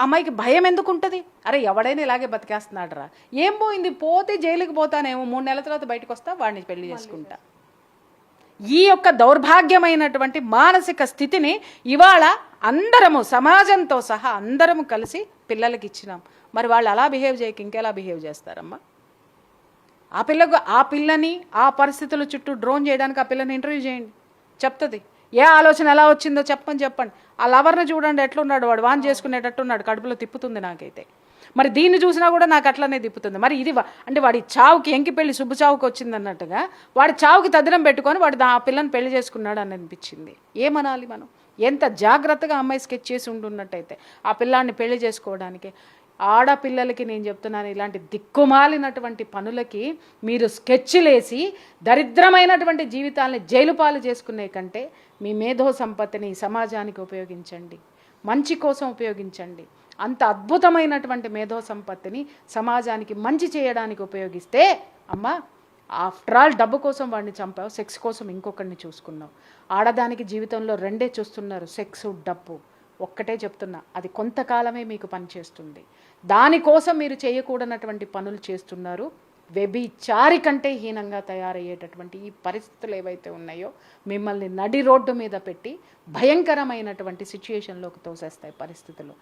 అమ్మాయికి భయం ఎందుకు ఉంటుంది? అరే ఎవడైనా ఇలాగే బతికేస్తున్నాడరా, ఏం పోయింది, పోతే జైలుకి పోతానేమో, 3 నెలల తర్వాత బయటకు వస్తా, వాడిని పెళ్లి చేసుకుంటా. ఈ యొక్క దౌర్భాగ్యమైనటువంటి మానసిక స్థితిని ఇవాళ అందరము సమాజంతో సహా అందరము కలిసి పిల్లలకి ఇచ్చినాం. మరి వాళ్ళు అలా బిహేవ్ చేయక ఇంకెలా బిహేవ్ చేస్తారమ్మా? ఆ పిల్లని ఆ పరిస్థితుల చుట్టూ డ్రోన్ చేయడానికి ఆ పిల్లని ఇంటర్వ్యూ చేయండి, చెప్తుంది. ఏ ఆలోచన ఎలా వచ్చిందో చెప్పండి. ఆ లవర్ని చూడండి ఎట్లున్నాడు, వాడు వాన్ చేసుకునేటట్టున్నాడు, కడుపులో తిప్పుతుంది నాకైతే. మరి దీన్ని చూసినా కూడా నాకు అట్లనే తిప్పుతుంది. మరి ఇది అంటే వాడి చావుకి ఎంకి పెళ్లి శుభ చావుకి వచ్చింది అన్నట్టుగా వాడి చావుకి తదినం పెట్టుకొని వాడు ఆ పిల్లని పెళ్లి చేసుకున్నాడు అని అనిపించింది. ఏమనాలి మనం? ఎంత జాగ్రత్తగా అమ్మాయి స్కెచ్ చేసి ఉంటున్నట్టయితే ఆ పిల్లాన్ని పెళ్లి చేసుకోవడానికి. ఆడపిల్లలకి నేను చెప్తున్నాను, ఇలాంటి దిక్కుమాలినటువంటి పనులకి మీరు స్కెచ్లేసి దరిద్రమైనటువంటి జీవితాలని జైలు పాలు చేసుకునే కంటే మీ మేధో సంపత్తిని సమాజానికి ఉపయోగించండి, మంచి కోసం ఉపయోగించండి. అంత అద్భుతమైనటువంటి మేధో సంపత్తిని సమాజానికి మంచి చేయడానికి ఉపయోగిస్తే, అమ్మ ఆఫ్టర్ ఆల్ డబ్బు కోసం వాడిని చంపావు, సెక్స్ కోసం ఇంకొకరిని చూసుకున్నావు. ఆడదానికి జీవితంలో రెండే చూస్తున్నారు, సెక్స్, డబ్బు. ఒక్కటే చెప్తున్నా, అది కొంతకాలమే మీకు పనిచేస్తుంది. దానికోసం మీరు చేయకూడనటువంటి పనులు చేస్తున్నారు. వ్యభిచారి కంటే హీనంగా తయారయ్యేటటువంటి ఈ పరిస్థితులు ఏవైతే ఉన్నాయో మిమ్మల్ని నడి రోడ్డు మీద పెట్టి భయంకరమైనటువంటి సిచ్యుయేషన్లోకి తోసేస్తాయి పరిస్థితులు.